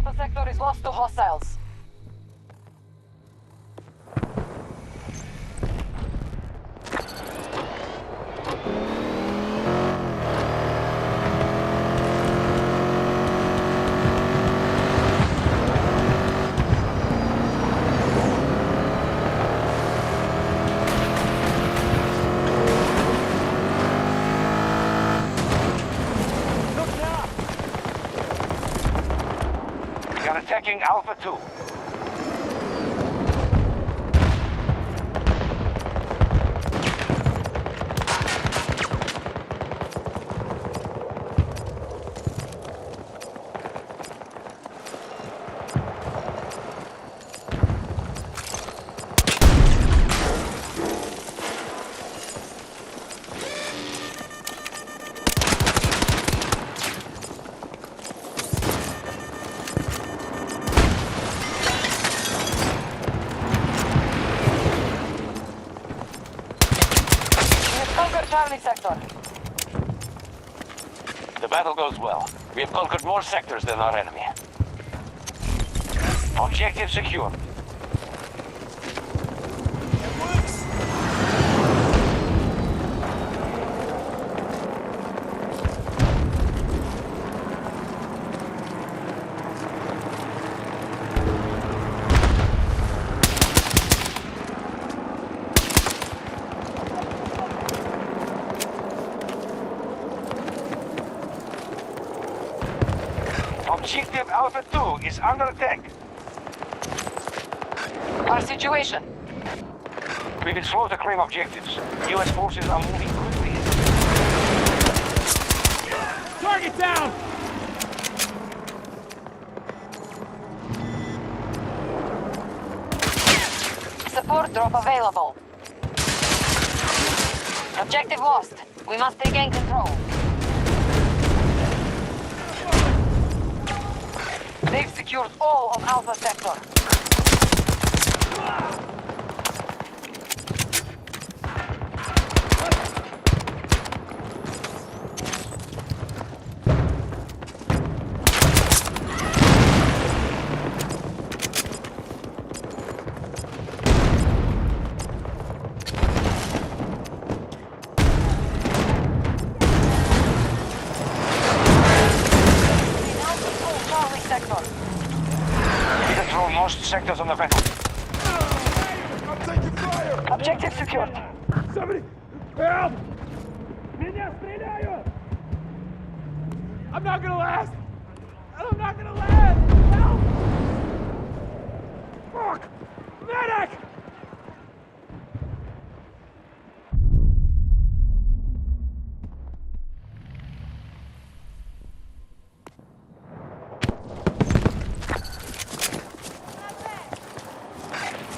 Alpha sector is lost to hostiles. We are attacking Alpha 2. Charlie sector. The battle goes well. We have conquered more sectors than our enemy. Objective secure. Objective Alpha 2 is under attack. Our situation. We've been slow to claim objectives. U.S. forces are moving quickly. Target down! Support drop available. Objective lost. We must regain control. They've secured all of Alpha sector. We control most sectors on the battle. I'm taking fire! Objective secured. Somebody, help! Меня стреляют! I'm not gonna last! I'm not gonna last! Help! Fuck! Medic!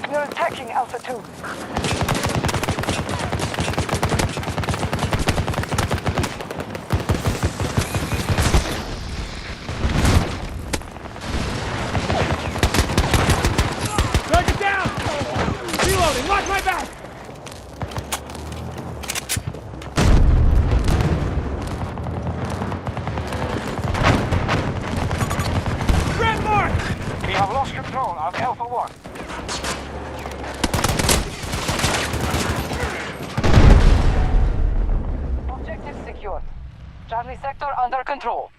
We're attacking Alpha 2. Drag it down! Reloading! Watch my back! Red mark! We have lost control of Alpha 1. Objective secured. Charlie sector under control.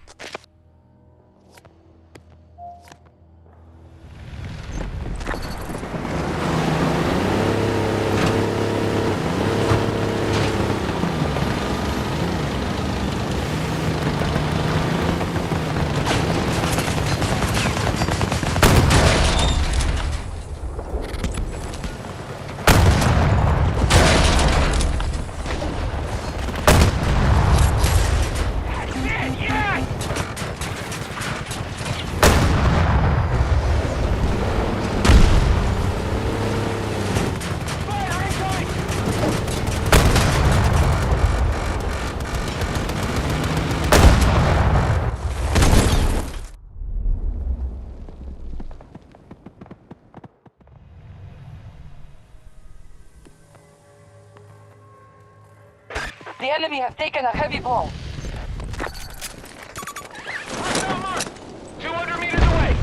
The enemy have taken a heavy blow. 200 meters away.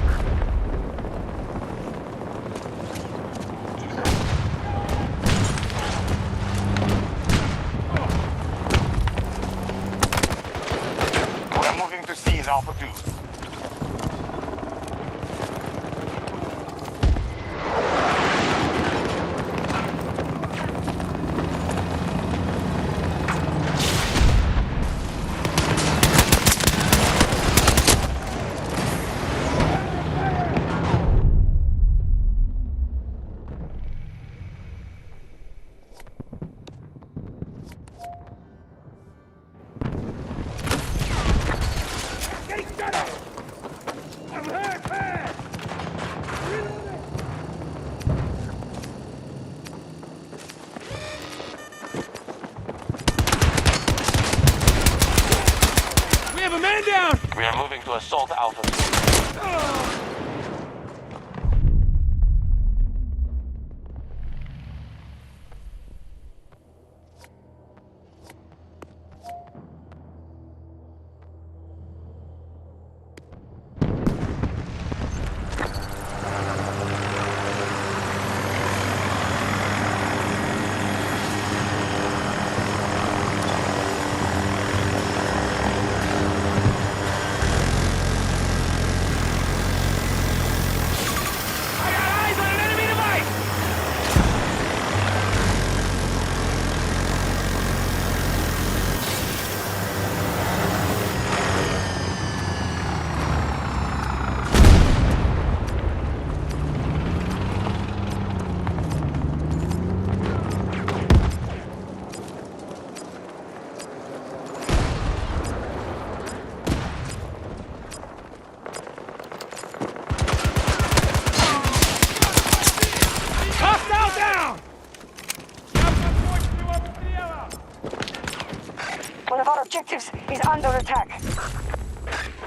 objectives is under attack.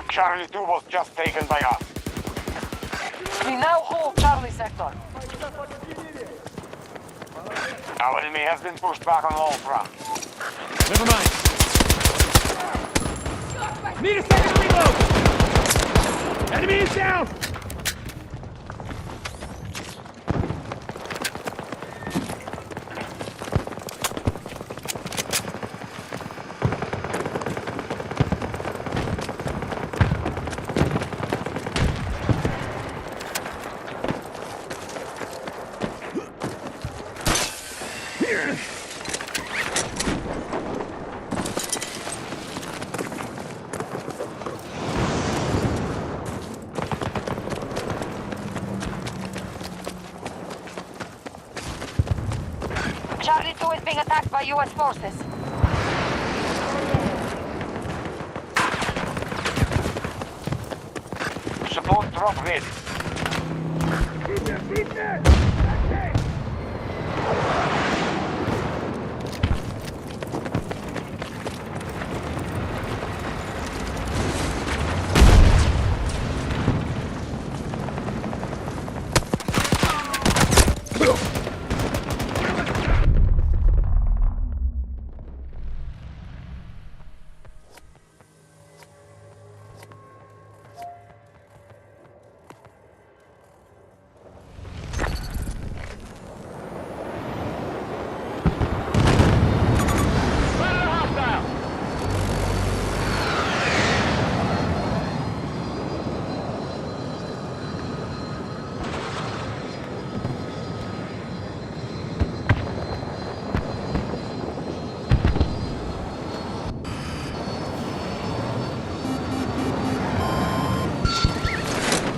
Charlie 2 was just taken by us. We now hold Charlie sector. Our enemy has been pushed back on all fronts. Never mind. Need a second reload! Enemy is down! Charlie 2 is being attacked by U.S. forces. Support drop ready.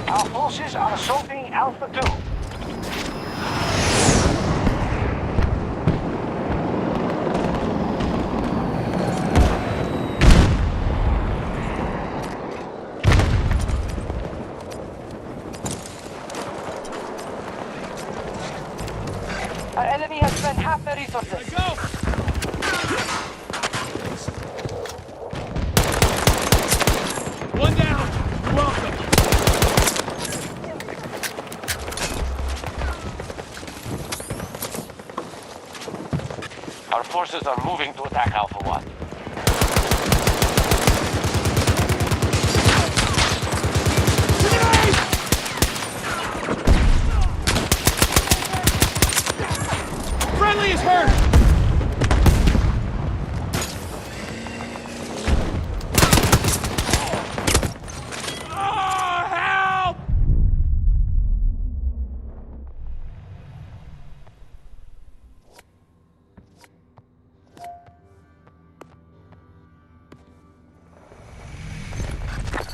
Our forces are assaulting Alpha 2. Our enemy has spent half their resources. Go! One down! You're welcome! Our forces are moving to attack Alpha 1. Friendly is hurt! Oh, help!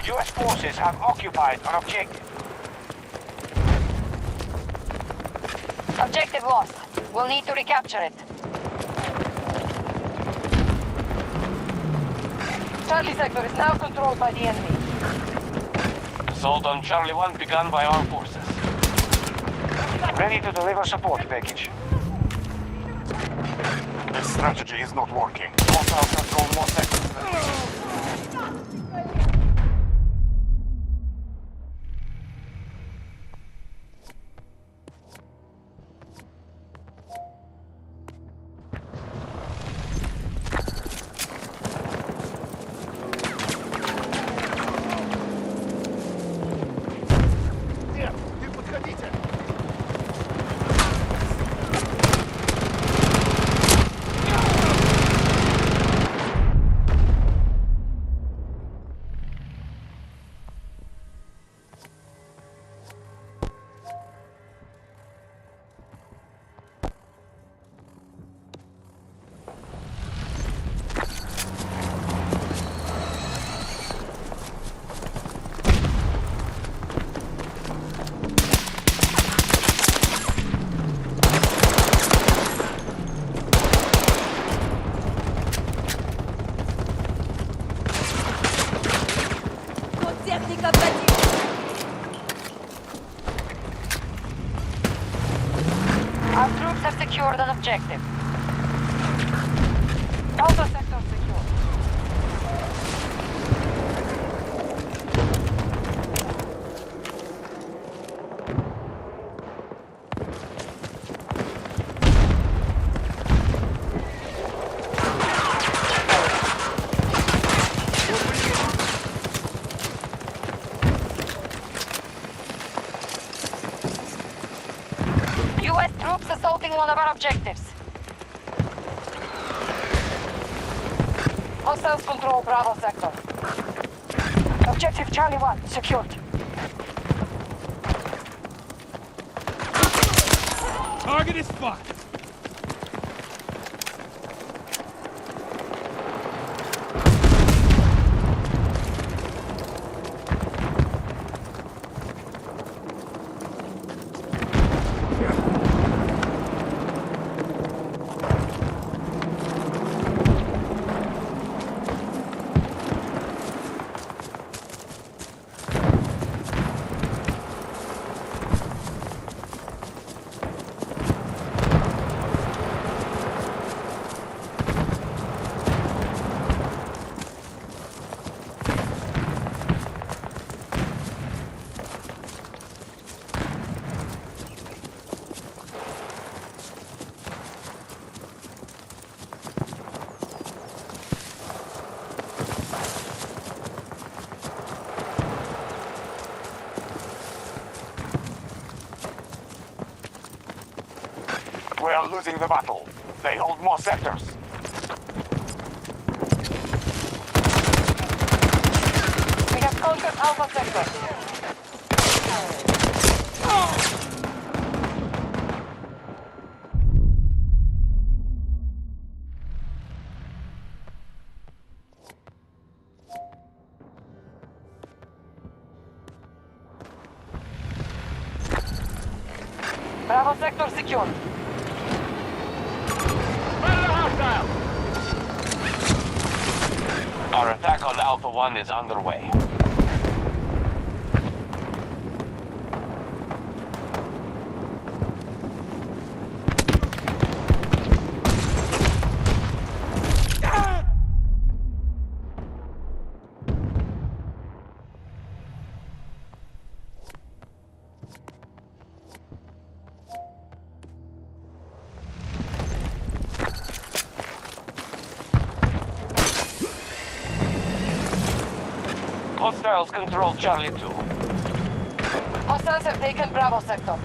U.S. forces have occupied an objective. Objective lost. We'll need to recapture it. Charlie sector is now controlled by the enemy. Assault on Charlie 1 begun by our forces. Ready to deliver support package. This strategy is not working. Hostiles have gone more seconds. Our troops have secured an objective. Alpha sector secure. U.S. troops assaulting one of our objectives. Hostiles control Bravo sector. Objective Charlie 1 secured. Target is spotted. We are losing the battle. They hold more sectors. We have conquered Alpha sector. Bravo sector secured. Our attack on Alpha 1 is underway. Hostiles control Charlie 2. Hostiles have taken Bravo sector.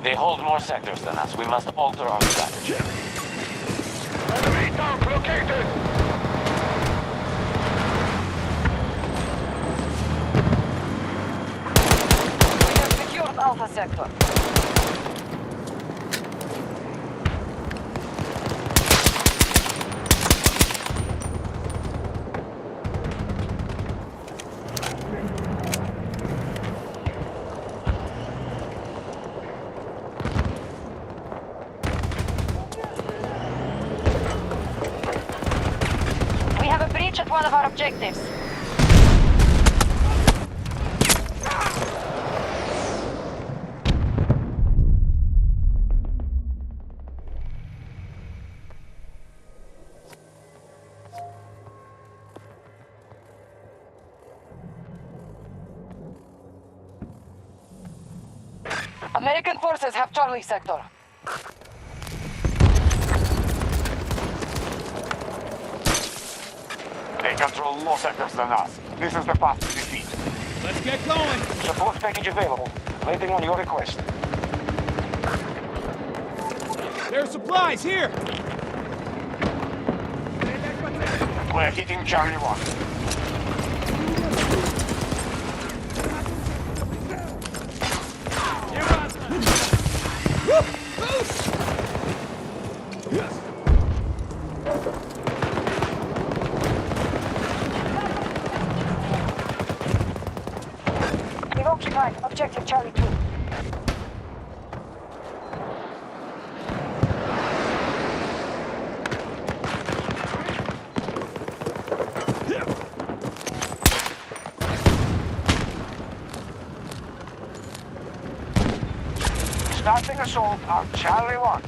They hold more sectors than us. We must alter our strategy. Enemy tank located! We have secured Alpha sector. We have a breach at one of our objectives. American forces have Charlie sector. They control more sectors than us. This is the path to defeat. Let's get going. Support package available. Waiting on your request. There are supplies here. We're hitting Charlie 1. We've occupied objective Charlie 2. Starting assault on Charlie 1.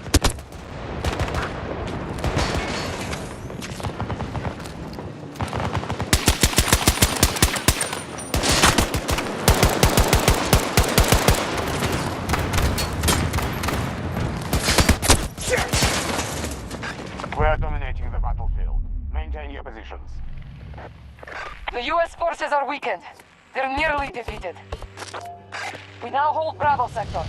We are dominating the battlefield. Maintain your positions. The U.S. forces are weakened. They're nearly defeated. We now hold Bravo sector.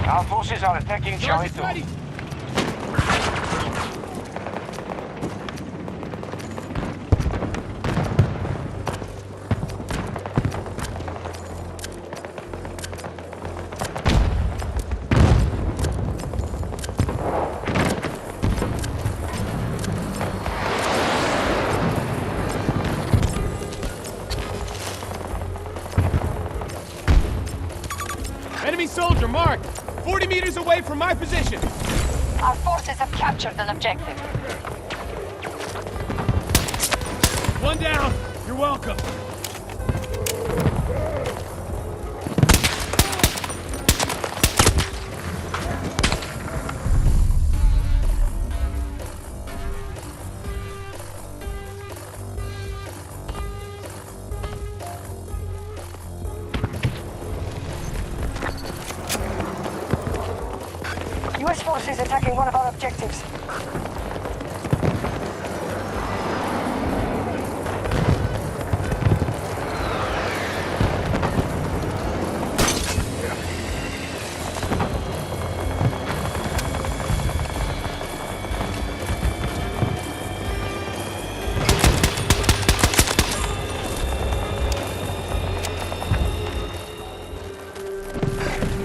Our forces are attacking Charlie 2. Ready. Enemy soldier marked. 40 meters away from my position. Our forces have captured an objective. One down. You're welcome. US forces attacking one of our objectives.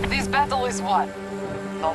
This battle is won.